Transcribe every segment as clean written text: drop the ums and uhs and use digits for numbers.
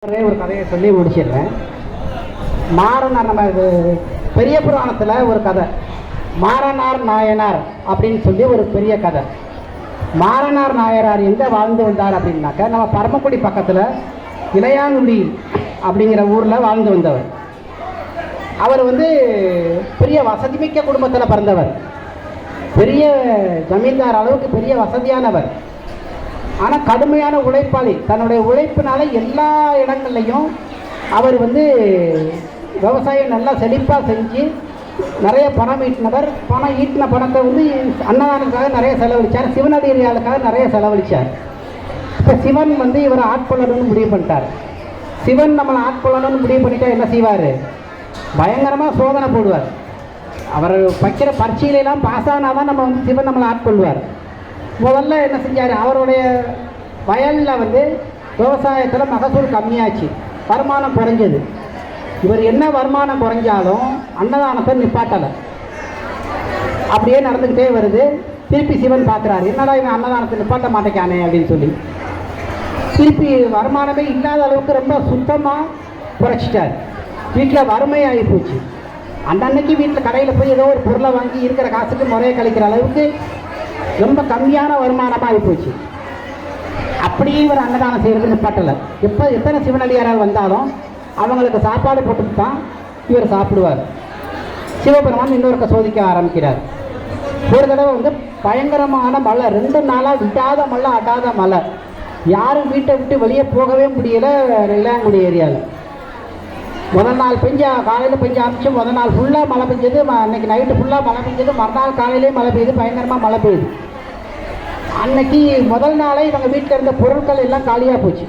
ஒரு கதையை சொல்லி முடிச்சிடுறேன். மாறனார், நம்ம பெரிய புராணத்தில் ஒரு கதை, மாறனார் நாயனார் அப்படின்னு சொல்லி ஒரு பெரிய கதை. மாறனார் நாயனார் எங்கே வாழ்ந்து வந்தார் அப்படின்னாக்க, நம்ம பரமக்குடி பக்கத்தில் இளையாங்குடி அப்படிங்கிற ஊரில் வாழ்ந்து வந்தவர். அவர் பெரிய வசதிமிக்க குடும்பத்தில் பிறந்தவர், பெரிய ஜமீன்தார் அளவுக்கு பெரிய வசதியானவர். ஆனால் கடுமையான உழைப்பாளி. தன்னுடைய உழைப்பினால எல்லா இடங்கள்லையும் அவர் விவசாயம் நல்லா செழிப்பாக செஞ்சு நிறைய பணம் ஈட்டினவர். பணம் ஈட்டின பணத்தை அன்னதானத்துக்காக நிறைய செலவழித்தார், சிவனடியாளுக்காக நிறைய செலவழித்தார். இப்போ சிவன் இவரை ஆட்கொள்ளணும்னு முடிவு பண்ணிட்டார். சிவன் நம்மளை ஆட்கொள்ளணும்னு முடிவு பண்ணிட்டா என்ன செய்வார்? பயங்கரமாக சோதனை போடுவார். அவர் வைக்கிற பரீட்சையிலெல்லாம் பாஸ் ஆனால் தான் சிவன் நம்மளை ஆட்கொள்வார். முதல்ல என்ன செஞ்சார்? அவருடைய வயலில் விவசாயத்தில் மகசூல் கம்மியாச்சு, வருமானம் குறைஞ்சது. இவர் என்ன வருமானம் குறைஞ்சாலும் அன்னதானத்தை நிப்பாட்டலை. அப்படியே நடந்துக்கிட்டே வருது. திருப்பி சிவன் பார்க்குறாரு, என்னடா இவன் அன்னதானத்தை நிப்பாட்ட மாட்டேக்கானே அப்படின்னு சொல்லி திருப்பி வருமானமே இல்லாத அளவுக்கு ரொம்ப சுத்தமாக குறைச்சிட்டார். வீட்டில் வறுமை ஆகி போச்சு. அன்னன்னைக்கு வீட்டில் கடையில் போய் ஏதோ ஒரு பொருளை வாங்கி இருக்கிற காசுக்கு முறையை கழிக்கிற அளவுக்கு ரொம்ப கம்மியான வருமானமாக போச்சு. அப்படியே இவர் அன்னதானம் செய்கிறது நிப்பாட்டலை. எத்தனை சிவனடியாரால் வந்தாலும் அவங்களுக்கு சாப்பாடு போட்டுட்டு தான் இவர் சாப்பிடுவார். சிவபெருமான் இன்னொருக்க சோதிக்க ஆரம்பிக்கிறார். ஒரு தடவை பயங்கரமான மழை, 2 நாளாக விடாத மழை, அடாத மழை. யாரும் வீட்டை விட்டு வெளியே போகவே முடியலை. இளையாங்குடி ஏரியாவில் முதல் நாள் காலையில் பெஞ்ச ஆரம்பிச்சு, முதல் நாள் ஃபுல்லாக மழை பெஞ்சது. அன்னைக்கு நைட்டு ஃபுல்லாக மழை பெஞ்சது. மறுநாள் காலையிலே மழை பெய்யுது, பயங்கரமாக மழை பெய்யுது. அன்னைக்கு முதல் நாளே இவங்க வீட்டில் இருந்த பொருட்கள் எல்லாம் காலியாக போச்சு.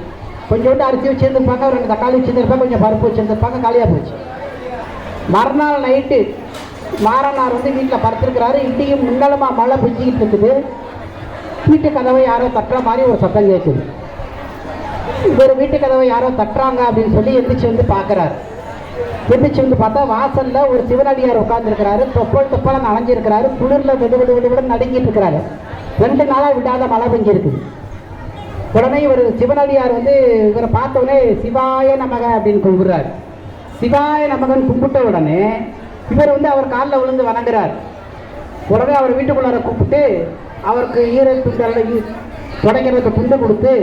கொஞ்சோண்டு அரிசி வச்சுருந்துருப்பாங்க, 2 தக்காளி வச்சுருந்துருப்பாங்க, கொஞ்சம் பருப்பு வச்சுருந்துருப்பாங்க, காலியாக போச்சு. மறுநாள் நைட்டு மாறனார் வீட்டில் படுத்துருக்கிறாரு. இன்றைக்கும் முன்னாலமாக மழை பெஞ்சிக்கிட்டு இருக்குது. வீட்டு கதவை யாரோ தட்டுற மாதிரி ஒரு சத்தம் கேட்குது. இவர் வீட்டு கதவை யாரோ தட்டுறாங்க அப்படின்னு சொல்லி எந்திரிச்சு பார்க்குறாரு. எந்திரிச்சு பார்த்தா வாசலில் ஒரு சிவனடியார் உட்காந்துருக்கிறாரு. தொப்பல் நனைஞ்சிருக்கிறாரு. குளிரில் விடு நடுங்கிட்டு இருக்கிறாரு. 2 நாளாக விடாத மழை பெஞ்சிருக்குது. உடனே இவர் சிவனடியார் இவரை பார்த்தோடனே சிவாய நமக அப்படின்னு கும்பிடுறாரு. சிவாய நமகன் கும்பிட்ட உடனே இவர் அவர் காலில் விழுந்து வணங்குறார். உடனே அவர் வீட்டுக்குள்ளார கூப்பிட்டு அவருக்கு ஈரல் துடைக்கிறதுக்கு துண்டு கொடுத்து,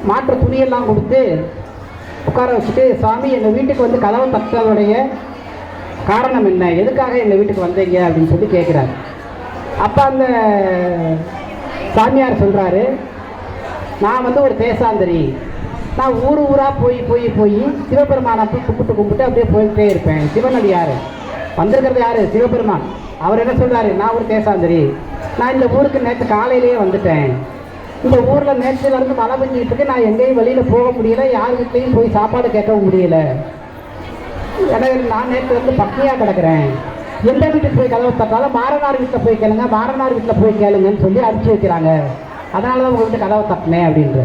மாற்ற துணியெல்லாம் கொடுத்து உட்கார வச்சுட்டு, சாமி எங்கள் வீட்டுக்கு கதவை தட்டுறதுடைய காரணம் என்ன, எதுக்காக எங்கள் வீட்டுக்கு வந்தீங்க அப்படின்னு சொல்லி கேட்குறாரு. அப்போ அந்த சாமியார் சொல்கிறாரு, நான் ஒரு தேசாந்தரி. நான் ஊராக போய் சிவபெருமானை கும்பிட்டு அப்படியே போயிட்டே இருப்பேன். சிவனடியார் வந்திருக்கிறது யார்? சிவபெருமான். அவர் என்ன சொல்கிறாரு? நான் ஒரு தேசாந்தரி. நான் இந்த ஊருக்கு நேற்று காலையிலேயே வந்துட்டேன். இந்த ஊரில் நேற்றுலேருந்து மழை பெஞ்சிட்டு இருக்கு. நான் எங்கேயும் வெளியில் போக முடியலை, யார் வீட்லேயும் போய் சாப்பாடு கேட்கவும் முடியலை. நான் நேற்று பட்டினியாக கிடக்கிறேன். எந்த வீட்டுக்கு போய் கதவை தட்டாலும் மாறனார் வீட்டில் போய் கேளுங்க, மாறனார் வீட்டில் போய் கேளுங்கன்னு சொல்லி அனுப்பிச்சி வைக்கிறாங்க. அதனால தான் உங்கள் வீட்டு கதவை தட்டினேன் அப்படின்ற.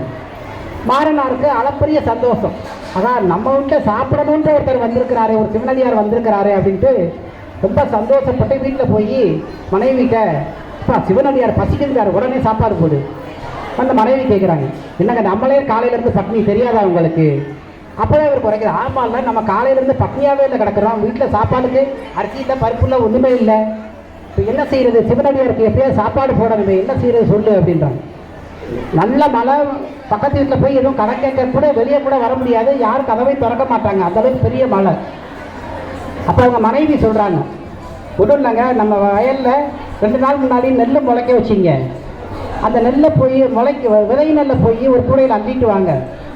மாறனாருக்கு அளப்பரிய சந்தோஷம். அதான் நம்ம வீட்டில் சாப்பிடணுன்ற ஒருத்தர் வந்திருக்கிறாரு, ஒரு சிவனடியார் வந்திருக்கிறாரு அப்படின்ட்டு ரொம்ப சந்தோஷப்பட்டு வீட்டில் போய் மனைவிட்ட, சிவனடியார் பசிக்கிறார், உடனே சாப்பாடு போடு. அந்த மனைவி கேட்குறாங்க, என்னங்க நம்மளே காலையிலேருந்து பட்னி தெரியாதா உங்களுக்கு? அப்போதான் இவர் குறைக்கிறார். ஆமாம், இல்லை நம்ம காலையிலேருந்து பட்னியாகவே இல்லை கிடக்கிறோம். வீட்டில் சாப்பாடுக்கு அரிசி இல்லை, பருப்பு இல்லை, ஒன்றுமே இல்லை. இப்போ என்ன செய்கிறது? சிவனடியாருக்கு எப்படியாவது சாப்பாடு போடணுமே, என்ன செய்கிறது சொல்லு அப்படின்றாங்க. நல்ல மழை, பக்கத்து வீட்டில் போய் எதுவும் கடை கேட்க கூட வெளியே கூட வர முடியாது, யாரும் கதவை திறக்க மாட்டாங்க, அந்தளவுக்கு பெரிய மழை. அப்போ அவங்க மனைவி சொல்கிறாங்க, ஒன்றும் இல்லைங்க, நம்ம வயலில் 2 நாள் முன்னாடி நெல் முளைக்க வச்சிங்க. அந்த நெல்லை போய் விதை நெல்லை போய் ஒரு கூடையில் அள்ளிட்டு வாங்க.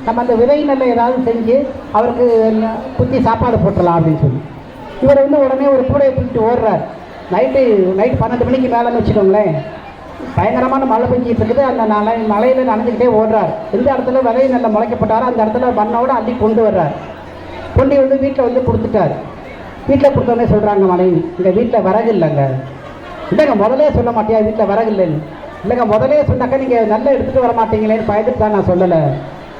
நம்ம அந்த விதை நெல்லை ஏதாவது செஞ்சு அவருக்கு குத்தி சாப்பாடு போட்டுடலாம் அப்படின்னு சொல்லி இவர் உடனே ஒரு கூடையை தூக்கிட்டு ஓடுறார். நைட்டு 12 மணிக்கு மேலேன்னு வச்சுக்கோங்களேன். பயங்கரமான மழை பெஞ்சிட்டு இருக்குது. அந்த மழையில் நனைஞ்சிக்கிட்டே ஓடுறார். எந்த இடத்துல விதை நெல்லை முளைக்கப்பட்டாரோ அந்த இடத்துல மண்ணோடு அள்ளி கொண்டு வர்றார். கொண்டு வீட்டில் கொடுத்துட்டார். வீட்டில் கொடுத்தோடனே சொல்கிறாங்க மனைவி, இங்கே வீட்டில் விறகு இல்லைங்க. இல்லைங்க, முதலே சொல்ல மாட்டியா வீட்டில் விறகு இல்லைன்னு? இல்லைங்க, முதலே சொன்னாக்கா நீங்கள் நல்லா எடுத்துகிட்டு வர மாட்டீங்களேன்னு பயந்துட்டு தான் நான் சொல்லலை.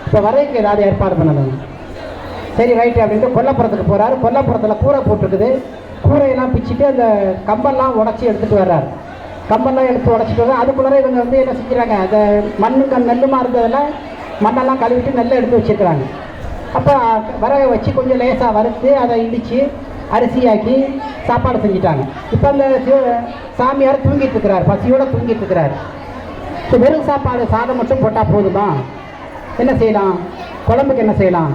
இப்போ வரைக்கும் ஏதாவது ஏற்பாடு பண்ணணும். சரி ரைட்டு அப்படின்ட்டு கொல்லப்புறத்துக்கு போகிறாரு. கொல்லப்புறத்தில் கூரை போட்டிருக்குது. கூரையெல்லாம் பிச்சுட்டு அந்த கம்பெல்லாம் உடச்சி எடுத்துகிட்டு வர்றார். கம்பெல்லாம் எடுத்து உடச்சிட்டு வர்றார். அதுக்குள்ளே இவங்க என்ன செஞ்சுறாங்க, அந்த மண்ணுக்கு நெல்லுமா இருந்ததில் மண்ணெல்லாம் கழுவிட்டு நெல்லை எடுத்து வச்சுருக்கிறாங்க. அப்போ விறகை வச்சு கொஞ்சம் லேசாக வறுத்து அதை இடித்து அரிசியாக்கி சாப்பாடு செஞ்சிட்டாங்க. இப்போ அந்த சாமியார் தூங்கிட்டு இருக்கிறார், பசியோடு தூங்கிட்டு இருக்கிறார். இப்போ வெறும் சாப்பாடு சாதம் மட்டும் போட்டால் போதுமா? என்ன செய்யலாம்? குழம்புக்கு என்ன செய்யலாம்?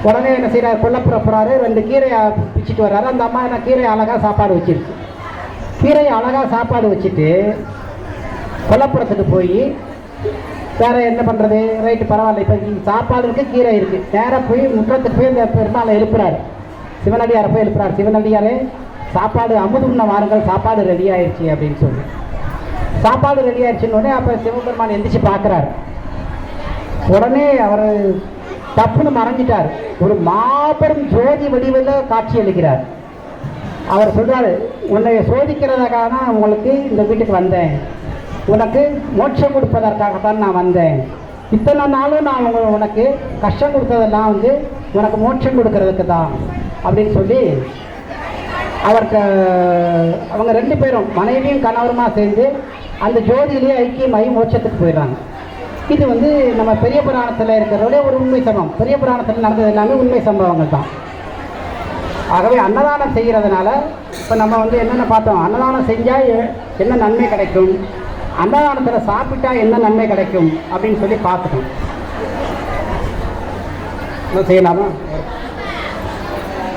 உடனே என்ன செய்கிறார்? கொல்லப்புற போகிறாரு, 2 கீரையை பிச்சுட்டு வர்றாரு. அந்த அம்மா என்ன கீரையை அழகாக சாப்பாடு வச்சிருச்சு. கீரையை அழகாக சாப்பாடு வச்சுட்டு கொல்லப்புறத்துக்கு போய் வேறு என்ன பண்ணுறது? ரைட்டு பரவாயில்ல, இப்போ சாப்பாடு இருக்குது, கீரை இருக்குது. நேராக போய் முற்றத்துக்கு போய் இந்த பெருமாளை எழுப்புறாரு, சிவனடியாரை போய் எழுப்புறாரு. சிவனடியாரே, சாப்பாடு அமுதுண்ண வாருங்கள், சாப்பாடு ரெடி ஆயிடுச்சு அப்படின்னு சொல்லி. சாப்பாடு ரெடி ஆயிடுச்சுன்னு உடனே அப்போ சிவபெருமான் எந்திரிச்சு பார்க்குறாரு. உடனே அவர் தப்புன்னு மறைஞ்சிட்டார். ஒரு மாபெரும் ஜோதி வடிவில் காட்சி அளிக்கிறார். அவர் சொல்கிறாரு, உன்னை சோதிக்கிறதுக்காக தான் உங்களுக்கு இந்த வீட்டுக்கு வந்தேன், உனக்கு மோட்சம் கொடுப்பதற்காகத்தான் நான் வந்தேன். இத்தனை நாளும் நான் உனக்கு கஷ்டம் கொடுத்ததெல்லாம் உனக்கு மோட்சம் கொடுக்கறதுக்கு தான் அப்படின்னு சொல்லி அவருக்கு அவங்க 2 பேரும் மனைவியும் கணவருமா சேர்ந்து அந்த ஜோதியிலேயே ஐக்கியமாகி மோட்சத்துக்கு போயிடுறாங்க. இது நம்ம பெரிய புராணத்தில் இருக்கிறதோட ஒரு உண்மை சம்பவம். பெரிய புராணத்தில் நடந்தது எல்லாமே உண்மை சம்பவங்கள் தான். ஆகவே அன்னதானம் செய்கிறதுனால இப்போ நம்ம என்னென்ன பார்த்தோம்? அன்னதானம் செஞ்சால் என்ன நன்மை கிடைக்கும், அன்னதானத்தில் சாப்பிட்டா என்ன நன்மை கிடைக்கும் அப்படின்னு சொல்லி பார்த்துட்டோம். செய்யலாமா?